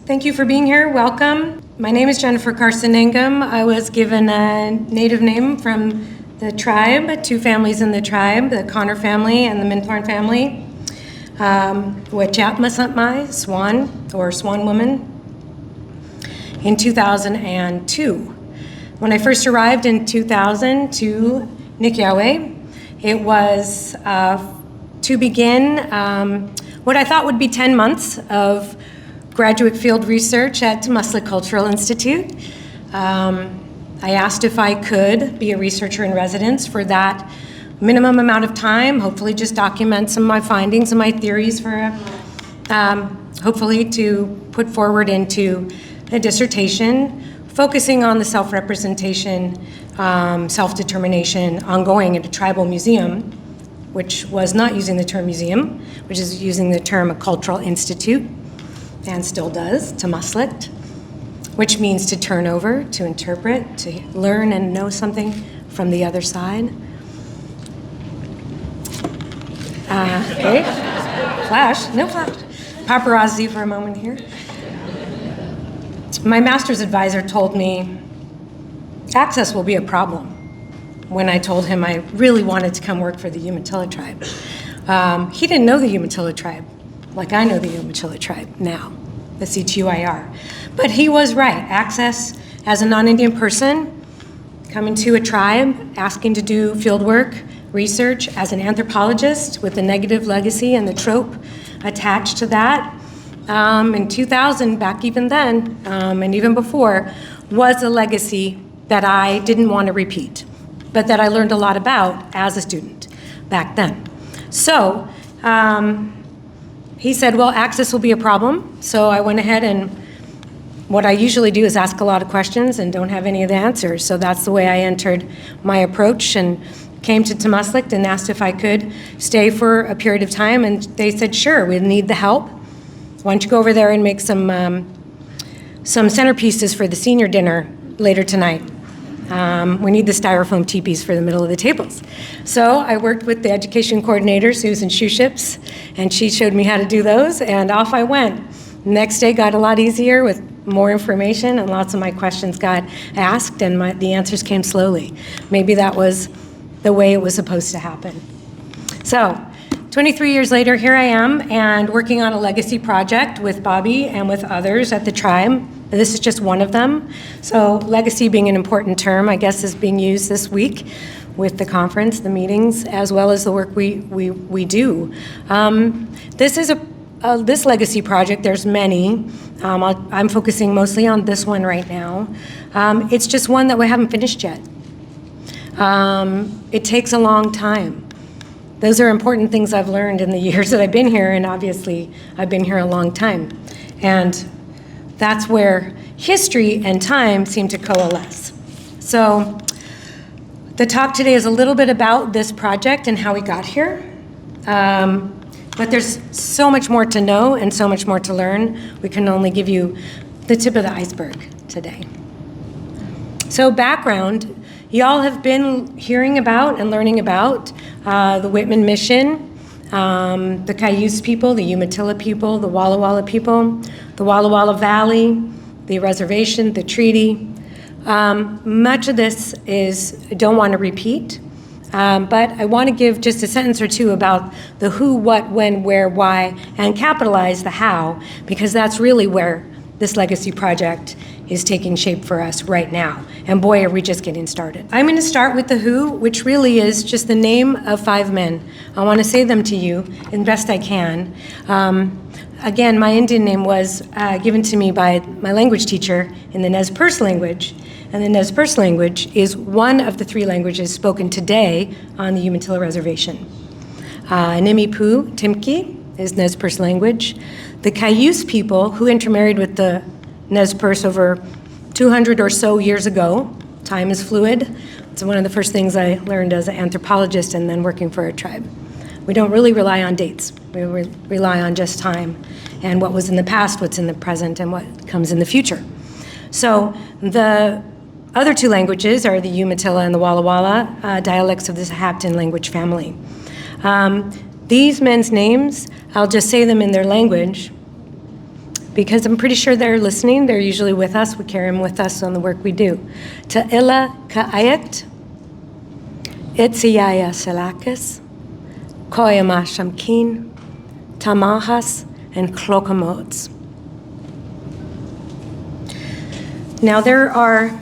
Thank you for being here. Welcome. My name is Jennifer Karson Engumm. I was given a native name from the tribe, two families in the tribe, the Connor family and the Minthorn family. Wet'jatmasantmai, Swan, or Swan Woman, in 2002. When I first arrived in 2000 to Nikiawe, it was to begin what I thought would be 10 months of graduate field research at Tumutla Cultural Institute. I asked if I could be a researcher in residence for that minimum amount of time, hopefully just document some of my findings and my theories for hopefully to put forward into a dissertation focusing on the self-representation, self-determination ongoing at a tribal museum, which was not using the term museum, which is using the term a cultural institute, and still does, Tumutla, which means to turn over, to interpret, to learn and know something from the other side. Okay, flash, no flash. Paparazzi for a moment here. My master's advisor told me access will be a problem when I told him I really wanted to come work for the Umatilla tribe. He didn't know the Umatilla tribe like I know the Umatilla tribe now, the CTUIR. But he was right. Access as a non-Indian person, coming to a tribe, asking to do field work, research as an anthropologist with the negative legacy and the trope attached to that. In 2000, back even then, and even before, was a legacy that I didn't want to repeat, but that I learned a lot about as a student back then. So he said, well, access will be a problem. So I went ahead, and what I usually do is ask a lot of questions and don't have any of the answers. So that's the way I entered my approach and came to Tumutla and asked if I could stay for a period of time. And they said, sure, we need the help. Why don't you go over there and make some centerpieces for the senior dinner later tonight. We need the styrofoam teepees for the middle of the tables. So I worked with the education coordinator, Susan Shoeships, and she showed me how to do those, and off I went. Next day got a lot easier with more information, and lots of my questions got asked, and the answers came slowly. Maybe that was the way it was supposed to happen. So 23 years later, here I am, and working on a legacy project with Bobby and with others at the tribe. This is just one of them. So legacy being an important term, I guess, is being used this week with the conference, the meetings, as well as the work we do. This is this legacy project, there's many. I'm focusing mostly on this one right now. It's just one that we haven't finished yet. It takes a long time. Those are important things I've learned in the years that I've been here, and obviously I've been here a long time. And that's where history and time seem to coalesce. So the talk today is a little bit about this project and how we got here. But there's so much more to know and so much more to learn. We can only give you the tip of the iceberg today. So background, y'all have been hearing about and learning about the Whitman Mission, the Cayuse people, the Umatilla people, the Walla people, the Walla Valley, the reservation, the treaty. Much of this I don't want to repeat, but I want to give just a sentence or two about the who, what, when, where, why, and capitalize the how, because that's really where this legacy project is taking shape for us right now. And boy, are we just getting started. I'm going to start with the who, which really is just the name of 5 men. I want to say them to you as best I can. Again, my Indian name was given to me by my language teacher in the Nez Perce language. And the Nez Perce language is one of the 3 languages spoken today on the Umatilla Reservation. Nimipu Timki is Nez Perce language. The Cayuse people who intermarried with the Nez Perce over 200 or so years ago. Time is fluid. It's one of the first things I learned as an anthropologist and then working for a tribe. We don't really rely on dates. We rely on just time and what was in the past, what's in the present, and what comes in the future. So the other 2 languages are the Umatilla and the Walla dialects of the Sahaptin language family. These men's names, I'll just say them in their language because I'm pretty sure they're listening. They're usually with us. We carry them with us on the work we do. Ta'ila ka'ayat, itziyaya salakis, koyama shamkin, tamahas, and klokamods. Now there are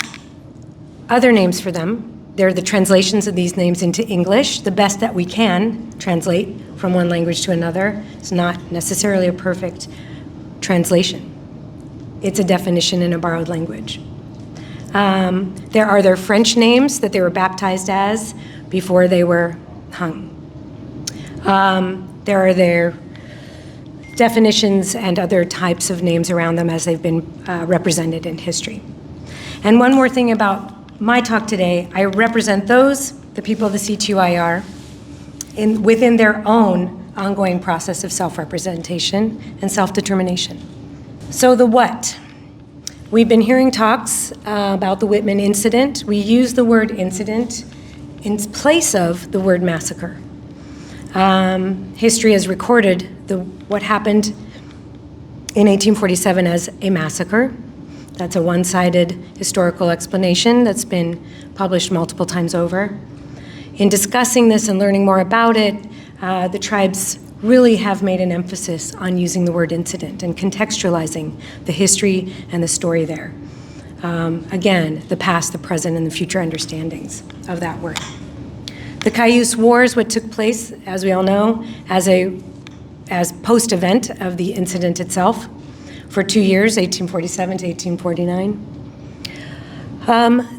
other names for them. They're the translations of these names into English, the best that we can translate from one language to another. It's not necessarily a perfect translation. It's a definition in a borrowed language. There are their French names that they were baptized as before they were hung. There are their definitions and other types of names around them as they've been represented in history. And one more thing about my talk today, I represent those, the people of the CTUIR, within their own ongoing process of self-representation and self-determination. So the what? We've been hearing talks about the Whitman incident. We use the word incident in place of the word massacre. History has recorded what happened in 1847 as a massacre. That's a one-sided historical explanation that's been published multiple times over. In discussing this and learning more about it, the tribes really have made an emphasis on using the word incident and contextualizing the history and the story there. Again, the past, the present, and the future understandings of that word. The Cayuse Wars, what took place, as we all know, as post-event of the incident itself, for 2 years, 1847 to 1849.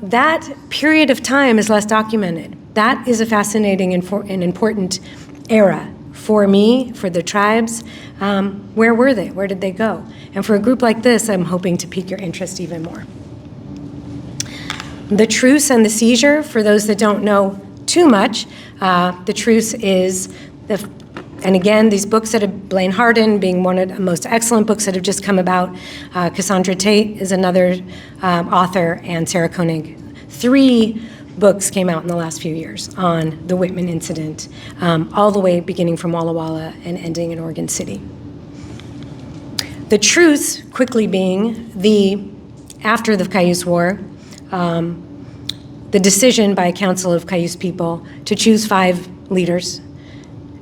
That period of time is less documented. That is a fascinating and important era for me, for the tribes. Where were they? Where did they go? And for a group like this, I'm hoping to pique your interest even more. The truce and the seizure, for those that don't know too much, the truce is and again, these books that have, Blaine Harden being one of the most excellent books that have just come about, Cassandra Tate is another author, and Sarah Koenig. 3 books came out in the last few years on the Whitman incident, all the way beginning from Walla Walla and ending in Oregon City. The truce quickly being after the Cayuse War, the decision by a council of Cayuse people to choose 5 leaders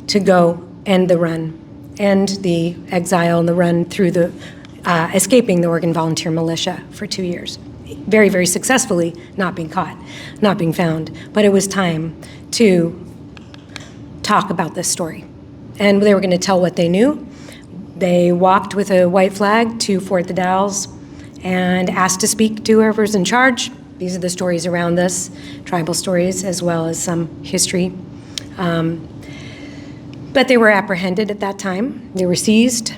to go end the run, end the exile and the run through the escaping the Oregon Volunteer Militia for 2 years. Very, very successfully, not being caught, not being found. But it was time to talk about this story. And they were going to tell what they knew. They walked with a white flag to Fort the Dalles and asked to speak to whoever's in charge. These are the stories around this, tribal stories, as well as some history. But they were apprehended at that time. They were seized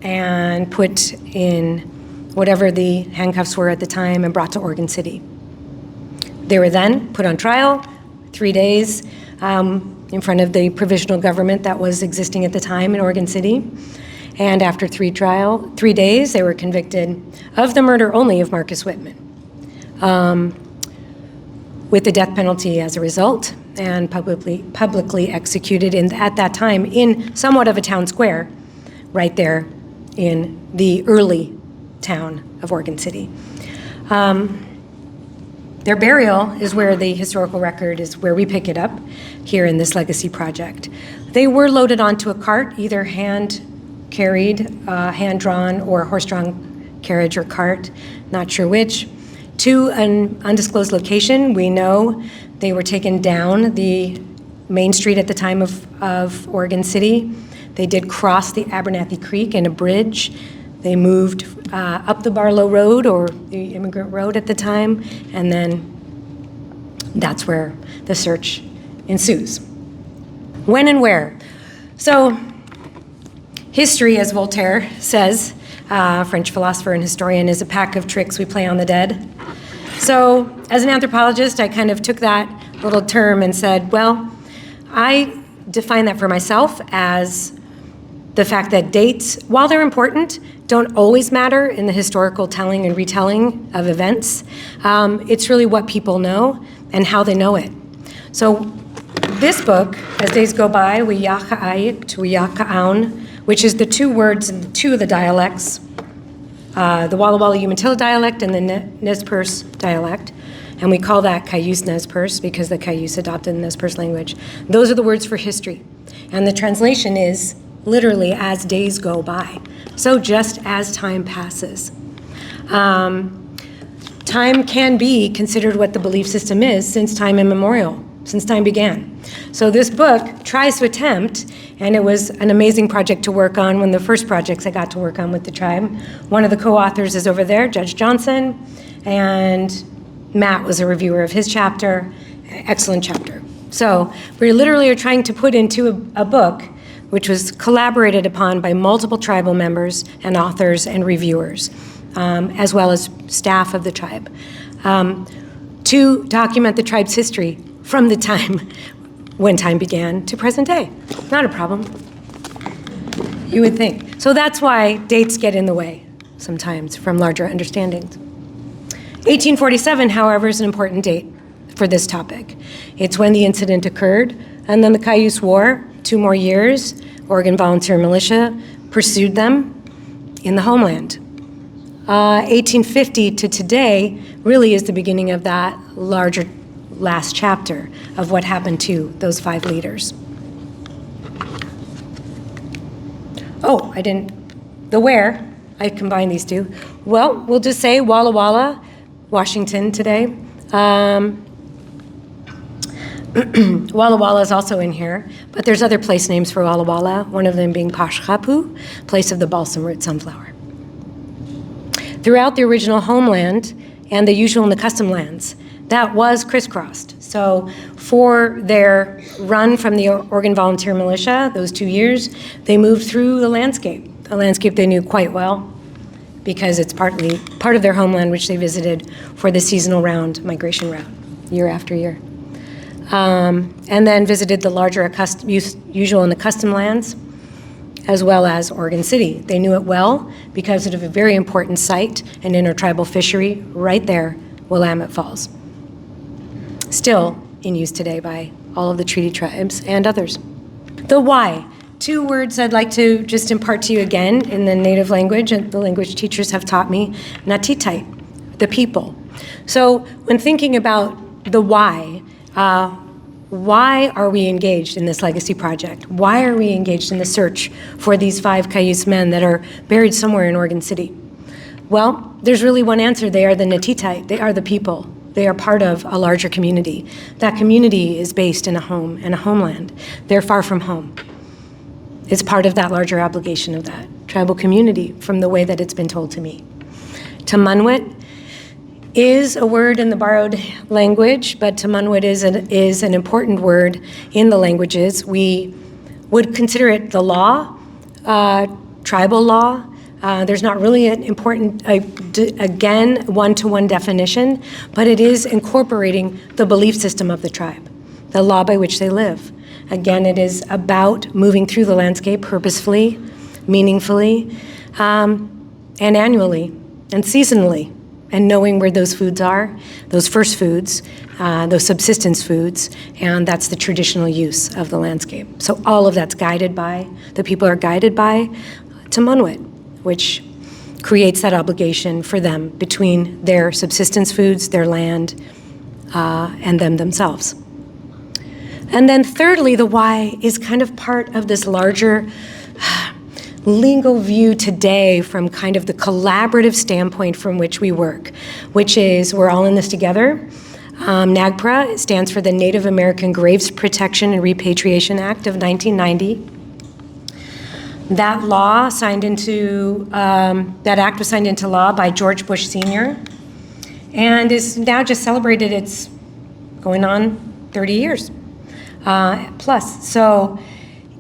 and put in whatever the handcuffs were at the time and brought to Oregon City. They were then put on trial, 3 days in front of the provisional government that was existing at the time in Oregon City. And after 3 days, they were convicted of the murder only of Marcus Whitman, with the death penalty as a result, and publicly executed at that time in somewhat of a town square, right there in the early town of Oregon City. Their burial is where the historical record is, where we pick it up here in this legacy project. They were loaded onto a cart, either hand-carried, hand-drawn, or horse-drawn carriage or cart, not sure which, to an undisclosed location. We know they were taken down the main street at the time of Oregon City. They did cross the Abernathy Creek in a bridge. They moved up the Barlow Road, or the Immigrant Road at the time, and then that's where the search ensues. When and where? So history, as Voltaire says, French philosopher and historian, is a pack of tricks we play on the dead. So as an anthropologist, I kind of took that little term and said, well, I define that for myself as the fact that dates, while they're important, don't always matter in the historical telling and retelling of events. It's really what people know and how they know it. So this book, as days go by, Wiyaka'ayik to Wiyaka'aun, which is the 2 words in 2 of the dialects the Walla Walla Umatilla dialect and the Nez Perce dialect. And we call that Cayuse Nez Perce because the Cayuse adopted the Nez Perce language. Those are the words for history. And the translation is literally as days go by. So just as time passes. Time can be considered what the belief system is since time immemorial, since time began. So this book tries to attempt, and it was an amazing project to work on, one of the first projects I got to work on with the tribe. One of the co-authors is over there, Judge Johnson, and Matt was a reviewer of his chapter, excellent chapter. So we literally are trying to put into a book which was collaborated upon by multiple tribal members and authors and reviewers, as well as staff of the tribe, to document the tribe's history from the time when time began to present day. Not a problem, you would think. So that's why dates get in the way sometimes from larger understandings. 1847, however, is an important date for this topic. It's when the incident occurred, and then the Cayuse War, 2 more years, Oregon Volunteer Militia pursued them in the homeland. 1850 to today really is the beginning of that larger last chapter of what happened to those 5 leaders. Oh, the where, I combined these two. Well, we'll just say Walla Walla, Washington today. Walla Walla is also in here, but there's other place names for Walla Walla, one of them being Pashkapu, place of the balsam root sunflower. Throughout the original homeland and the usual and the custom lands, that was crisscrossed. So for their run from the Oregon Volunteer Militia, those 2 years, they moved through the landscape, a landscape they knew quite well because it's partly part of their homeland which they visited for the seasonal migration route, year after year. And then visited the larger usual and the custom lands, as well as Oregon City. They knew it well because of a very important site, an intertribal fishery right there, Willamette Falls. Still in use today by all of the treaty tribes and others. The why. 2 words I'd like to just impart to you again in the native language, and the language teachers have taught me, Natitai, the people. So when thinking about the why are we engaged in this legacy project? Why are we engaged in the search for these 5 Cayuse men that are buried somewhere in Oregon City? Well, there's really one answer. They are the Natitai. They are the people. They are part of a larger community. That community is based in a home and a homeland. They're far from home. It's part of that larger obligation of that tribal community from the way that it's been told to me. Tamanwit is a word in the borrowed language, but Tamanwit is an important word in the languages. We would consider it the law, tribal law. There's not really an important, again, one-to-one definition, but it is incorporating the belief system of the tribe, the law by which they live. Again, it is about moving through the landscape purposefully, meaningfully, and annually, and seasonally, and knowing where those foods are, those first foods, those subsistence foods, and that's the traditional use of the landscape. So all of that's guided by, the people are guided by Tamanwit, which creates that obligation for them between their subsistence foods, their land, and them themselves. And then thirdly, the why is kind of part of this larger lingo view today from kind of the collaborative standpoint from which we work, which is we're all in this together. NAGPRA stands for the Native American Graves Protection and Repatriation Act of 1990. That law that act was signed into law by George Bush Sr. and is now just celebrated. It's going on 30 years plus. So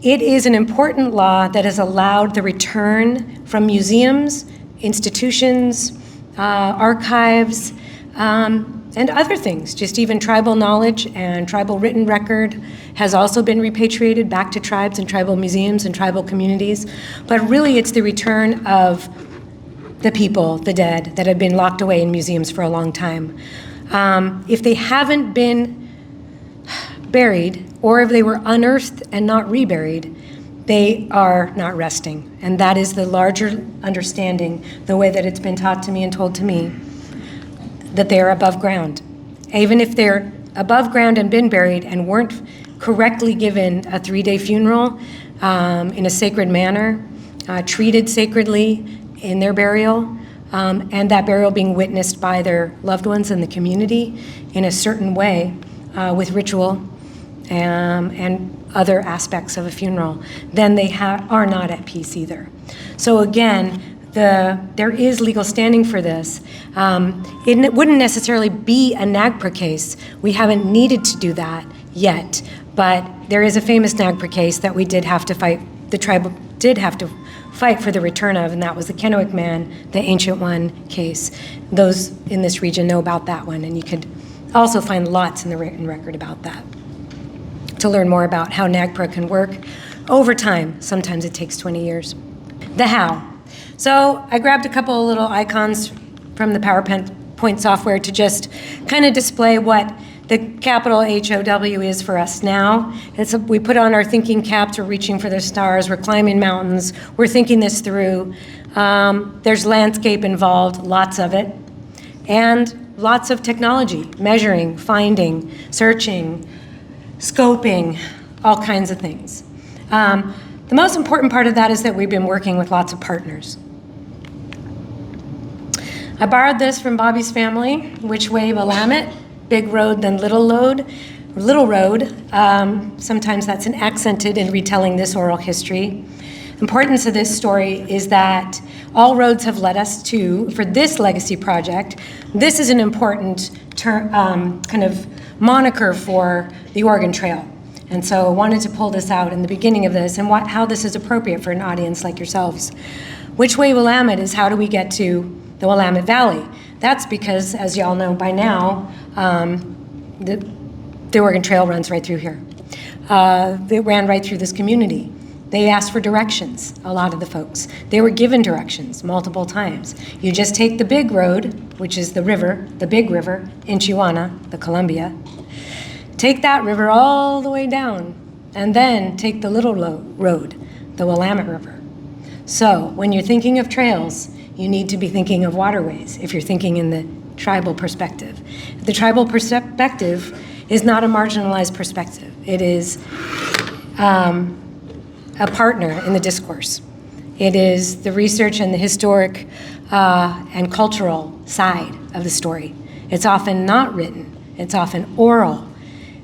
it is an important law that has allowed the return from museums, institutions, archives, and other things. Just even tribal knowledge and tribal written record has also been repatriated back to tribes and tribal museums and tribal communities. But really it's the return of the people, the dead, that have been locked away in museums for a long time. If they haven't been buried, or if they were unearthed and not reburied, they are not resting. And that is the larger understanding, the way that it's been taught to me and told to me, that they are above ground. Even if they're above ground and been buried and weren't correctly given a 3-day funeral in a sacred manner, treated sacredly in their burial, and that burial being witnessed by their loved ones in the community in a certain way with ritual and other aspects of a funeral, then they are not at peace either. So again, there is legal standing for this. It wouldn't necessarily be a NAGPRA case. We haven't needed to do that yet, but there is a famous NAGPRA case that we did have to fight, the tribe did have to fight for the return of, and that was the Kennewick Man, the Ancient One case. Those in this region know about that one, and you could also find lots in the written record about that to learn more about how NAGPRA can work over time. Sometimes it takes 20 years. The how. So I grabbed a couple of little icons from the PowerPoint software to just kind of display what the capital HOW is for us now. We put on our thinking caps, we're reaching for the stars, we're climbing mountains, we're thinking this through. There's landscape involved, lots of it, and lots of technology, measuring, finding, searching, scoping, all kinds of things. The most important part of that is that we've been working with lots of partners. I borrowed this from Bobby's family, Which Way Willamette, Big Road Then Little Road. Sometimes that's an accented in retelling this oral history. Importance of this story is that all roads have led us to, for this legacy project, this is an important kind of moniker for the Oregon Trail. And so I wanted to pull this out in the beginning of this and how this is appropriate for an audience like yourselves. Which Way Willamette is how do we get to the Willamette Valley? That's because, as y'all know by now, the Oregon Trail runs right through here. It ran right through this community. They asked for directions, a lot of the folks. They were given directions multiple times. You just take the big road, which is the river, the big river, Inchiwana, the Columbia. Take that river all the way down, and then take the little road, the Willamette River. So when you're thinking of trails, you need to be thinking of waterways if you're thinking in the tribal perspective. The tribal perspective is not a marginalized perspective. It is a partner in the discourse. It is the research and the historic and cultural side of the story. It's often not written. It's often oral.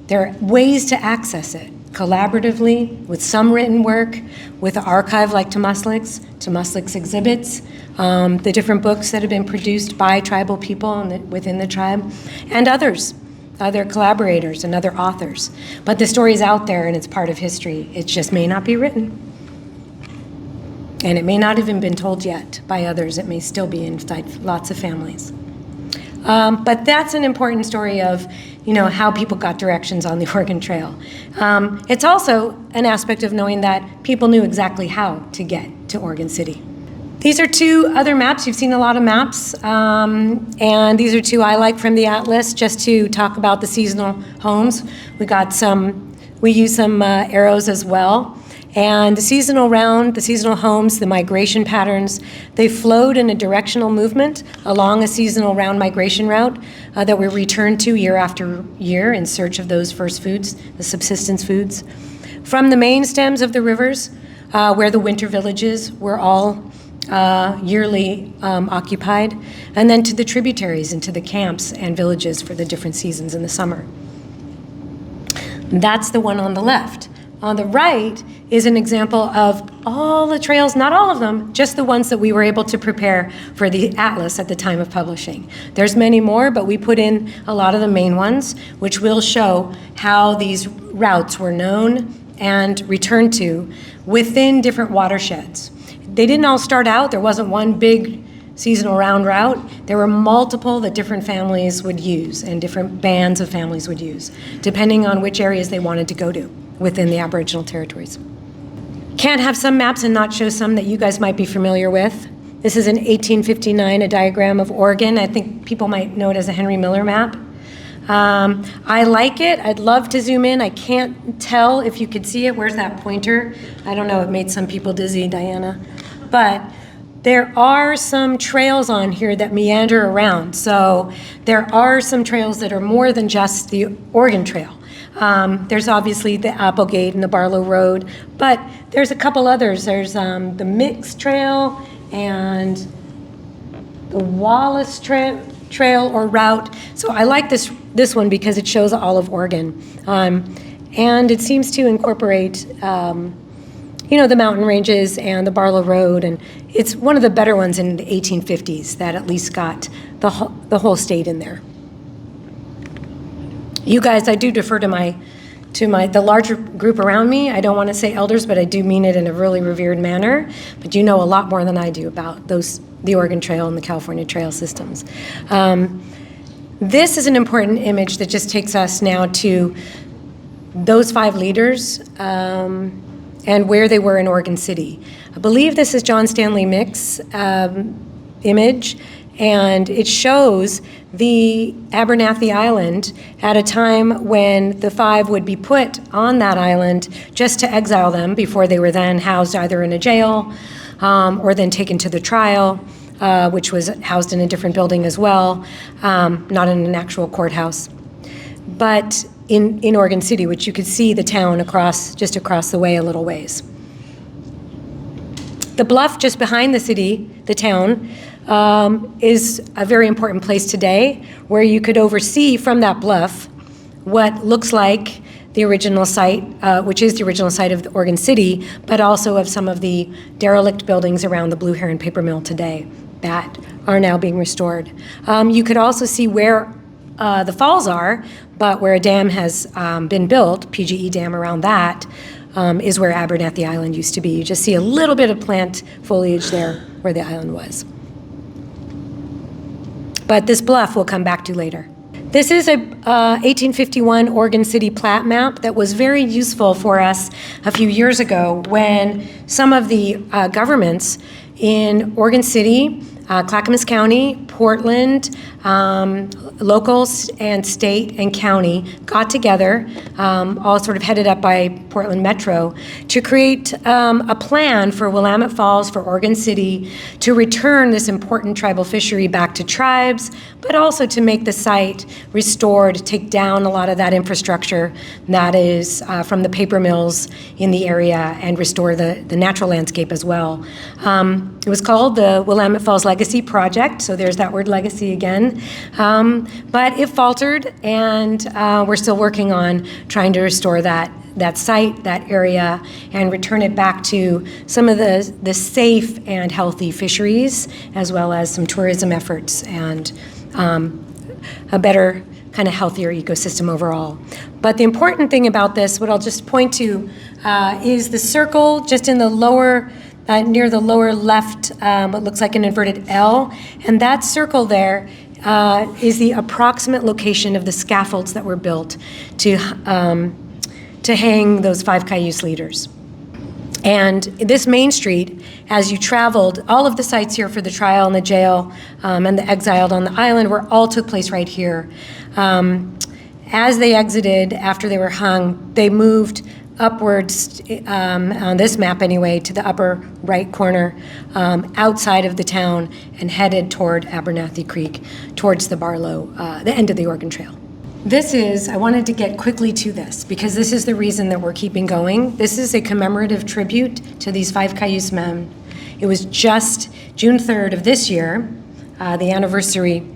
There are ways to access it collaboratively with some written work, with an archive like Tumuslik's exhibits, the different books that have been produced by tribal people within the tribe, and others, other collaborators and other authors. But the story's out there and it's part of history. It just may not be written. And it may not have even been told yet by others. It may still be inside lots of families. But that's an important story of, how people got directions on the Oregon Trail. It's also an aspect of knowing that people knew exactly how to get to Oregon City. These are two other maps. You've seen a lot of maps, and these are two I like from the atlas just to talk about the seasonal homes. We use some arrows as well. And the seasonal homes, the migration patterns, they flowed in a directional movement along a seasonal round migration route that we returned to year after year in search of those first foods, the subsistence foods. From the main stems of the rivers, where the winter villages were all yearly occupied, and then to the tributaries and to the camps and villages for the different seasons in the summer. That's the one on the left. On the right is an example of all the trails, not all of them, just the ones that we were able to prepare for the atlas at the time of publishing. There's many more, but we put in a lot of the main ones, which will show how these routes were known and returned to within different watersheds. They didn't all start out, there wasn't one big seasonal round route. There were multiple that different families would use and different bands of families would use, depending on which areas they wanted to go to within the Aboriginal territories. Can't have some maps and not show some that you guys might be familiar with. This is in 1859, a diagram of Oregon. I think people might know it as a Henry Miller map. I like it. I'd love to zoom in. I can't tell if you could see it. Where's that pointer? I don't know. It made some people dizzy, Diana. But there are some trails on here that meander around. So there are some trails that are more than just the Oregon Trail. There's obviously the Applegate and the Barlow Road, but there's a couple others. There's the Mix Trail and the Wallace Trail or route. So I like this one because it shows all of Oregon. And it seems to incorporate, the mountain ranges and the Barlow Road. And it's one of the better ones in the 1850s that at least got the whole state in there. You guys, I do defer to the larger group around me. I don't want to say elders, but I do mean it in a really revered manner. But you know a lot more than I do about the Oregon Trail and the California trail systems. This is an important image that just takes us now to those 5 leaders and where they were in Oregon City. I believe this is John Stanley Mick's image, and it shows the Abernathy Island at a time when the 5 would be put on that island just to exile them before they were then housed either in a jail or then taken to the trial, which was housed in a different building as well, not in an actual courthouse. But in Oregon City, which you could see the town just across the way a little ways. The bluff just behind the city, the town, is a very important place today where you could oversee from that bluff what looks like the original site, which is the original site of the Oregon City, but also of some of the derelict buildings around the Blue Heron Paper Mill today that are now being restored. You could also see where the falls are, but where a dam has been built, PGE Dam around that, is where Abernathy Island used to be. You just see a little bit of plant foliage there where the island was. But this bluff we'll come back to later. This is a 1851 Oregon City plat map that was very useful for us a few years ago when some of the governments in Oregon City, Clackamas County, Portland, locals and state and county got together, all sort of headed up by Portland Metro, to create a plan for Willamette Falls, for Oregon City, to return this important tribal fishery back to tribes, but also to make the site restored, take down a lot of that infrastructure that is from the paper mills in the area and restore the natural landscape as well. It was called the Willamette Falls Legacy Project, so there's that word legacy again. But it faltered, and we're still working on trying to restore that site, that area, and return it back to some of the safe and healthy fisheries, as well as some tourism efforts and a better, kind of healthier ecosystem overall. But the important thing about this, what I'll just point to, is the circle just in the lower, near the lower left, what looks like an inverted L, and that circle there is the approximate location of the scaffolds that were built to hang those 5 Cayuse leaders. And this main street, as you traveled, all of the sites here for the trial and the jail and the exiled on the island all took place right here. As they exited, after they were hung, they moved upwards, on this map anyway, to the upper right corner, outside of the town, and headed toward Abernathy Creek, towards the Barlow, the end of the Oregon Trail. I wanted to get quickly to this, because this is the reason that we're keeping going. This is a commemorative tribute to these 5 Cayuse men. It was just June 3rd of this year, the anniversary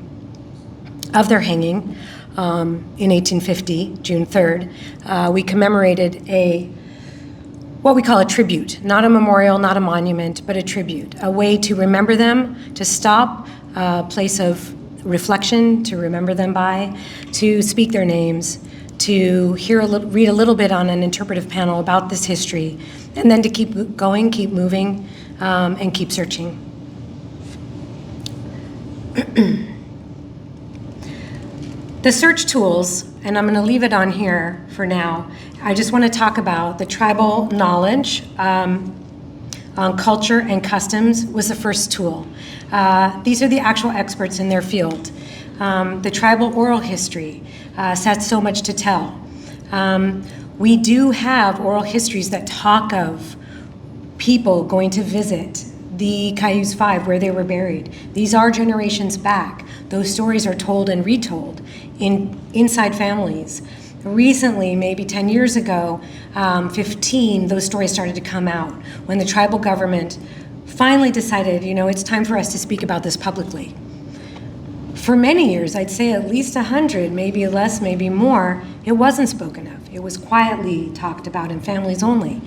of their hanging. In 1850, June 3rd, we commemorated what we call a tribute, not a memorial, not a monument, but a tribute, a way to remember them, to stop, a place of reflection to remember them by, to speak their names, to read a little bit on an interpretive panel about this history, and then to keep going, keep moving, and keep searching. The search tools, and I'm going to leave it on here for now. I just want to talk about the tribal knowledge on culture and customs was the first tool. These are the actual experts in their field. The tribal oral history, has so much to tell. We do have oral histories that talk of people going to visit the Cayuse Five where they were buried. These are generations back. Those stories are told and retold inside families. Recently, maybe 10 years ago, 15, those stories started to come out when the tribal government finally decided, it's time for us to speak about this publicly. For many years, I'd say at least 100, maybe less, maybe more, it wasn't spoken of. It was quietly talked about in families only.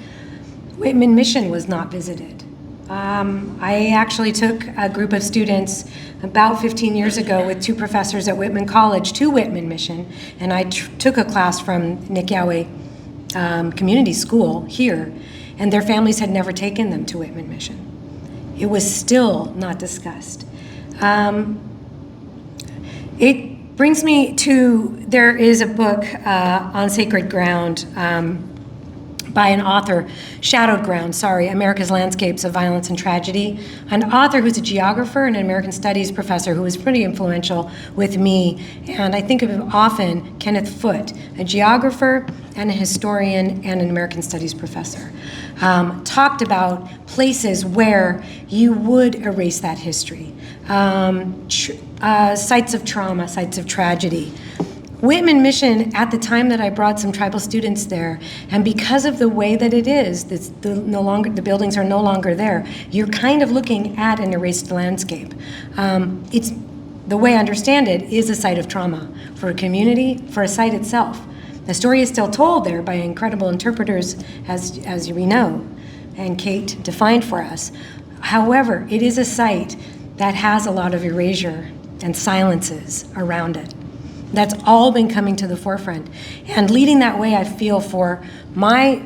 Whitman Mission was not visited. I actually took a group of students about 15 years ago with two professors at Whitman College to Whitman Mission, and I took a class from Nick Yahweh Community School here, and their families had never taken them to Whitman Mission. It was still not discussed. It brings me to, there is a book on sacred ground by an author, Shadowed Ground, America's Landscapes of Violence and Tragedy, an author who's a geographer and an American Studies professor who was pretty influential with me, and I think of him often, Kenneth Foote, a geographer and a historian and an American Studies professor, talked about places where you would erase that history, sites of trauma, sites of tragedy. Whitman Mission, at the time that I brought some tribal students there, and because of the way that it is, the buildings are no longer there, you're kind of looking at an erased landscape. It's, the way I understand it, is a site of trauma for a community, for a site itself. The story is still told there by incredible interpreters, as we know, and Kate defined for us. However, it is a site that has a lot of erasure and silences around it. That's all been coming to the forefront. And leading that way, I feel from my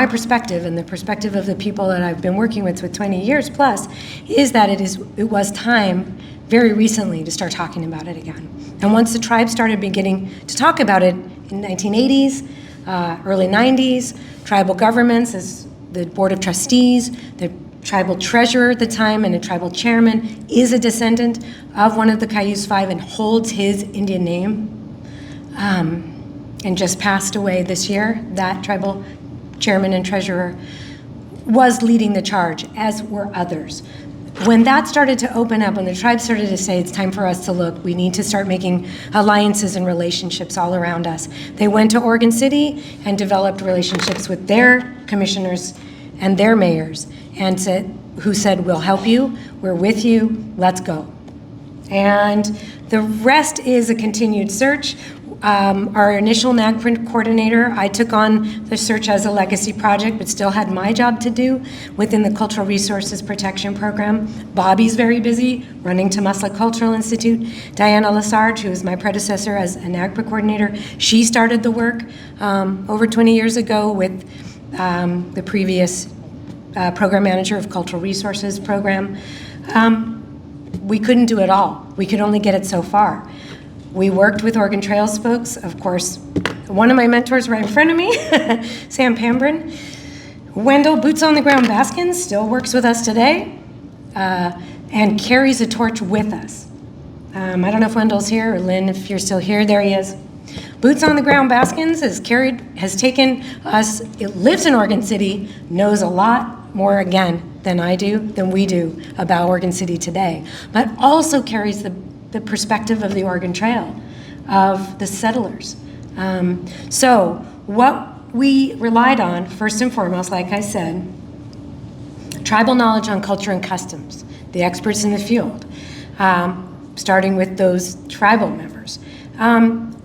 perspective and the perspective of the people that I've been working with 20 years plus, is that it was time very recently to start talking about it again. And once the tribe started beginning to talk about it in the 1980s, early 90s, tribal governments, as the Board of Trustees, the tribal treasurer at the time and a tribal chairman is a descendant of one of the Cayuse Five and holds his Indian name, and just passed away this year. That tribal chairman and treasurer was leading the charge, as were others. When that started to open up, when the tribe started to say it's time for us to look, we need to start making alliances and relationships all around us, they went to Oregon City and developed relationships with their commissioners and their mayors, and who said, we'll help you, we're with you, let's go. And the rest is a continued search. Our initial NAG coordinator, I took on the search as a legacy project, but still had my job to do within the Cultural Resources Protection Program. Bobby's very busy running Temesla Cultural Institute. Diana Lassard, who was my predecessor as a NAGPRA coordinator, she started the work over 20 years ago with the previous program manager of Cultural Resources Program. We couldn't do it all. We could only get it so far. We worked with Oregon Trails folks, of course. One of my mentors right in front of me, Sam Pambrin. Wendell Boots on the Ground Baskins still works with us today and carries a torch with us. I don't know if Wendell's here, or Lynn, if you're still here, there he is. Boots on the Ground Baskins has taken us, it lives in Oregon City, knows a lot more, again, than we do about Oregon City today, but also carries the perspective of the Oregon Trail, of the settlers. So what we relied on, first and foremost, like I said, tribal knowledge on culture and customs, the experts in the field, starting with those tribal members.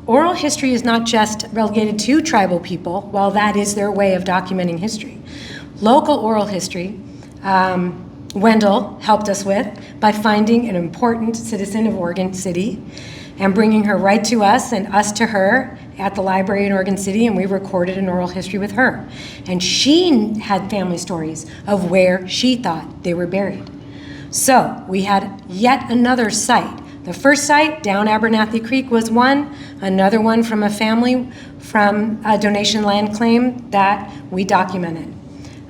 Oral history is not just relegated to tribal people, while that is their way of documenting history. Local oral history, Wendell helped us with by finding an important citizen of Oregon City and bringing her right to us and us to her at the library in Oregon City, and we recorded an oral history with her. And she had family stories of where she thought they were buried. So we had yet another site. The first site, down Abernathy Creek, was one, another one from a family from a donation land claim that we documented.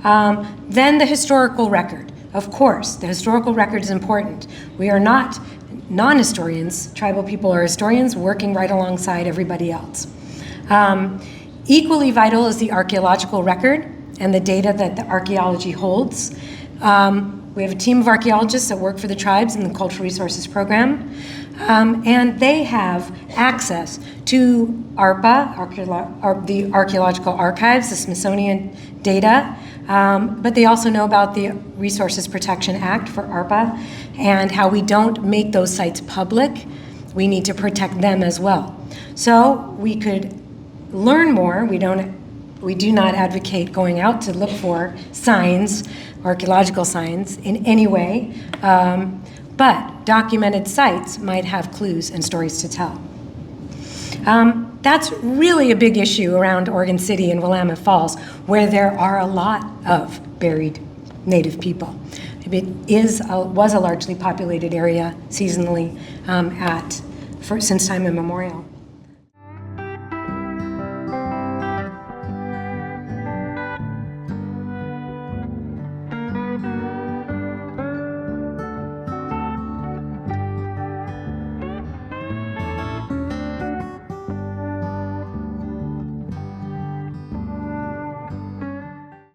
Then the historical record. Of course, the historical record is important. We are not non-historians, tribal people are historians working right alongside everybody else. Equally vital is the archaeological record and the data that the archaeology holds. We have a team of archaeologists that work for the tribes in the Cultural Resources Program, and they have access to ARPA, the Archaeological Archives, the Smithsonian data, but they also know about the Resources Protection Act for ARPA and how we don't make those sites public. We need to protect them as well. So we could learn more. We do not advocate going out to look for signs, archaeological signs, in any way, but documented sites might have clues and stories to tell. That's really a big issue around Oregon City and Willamette Falls, where there are a lot of buried Native people. It was a largely populated area seasonally since time immemorial.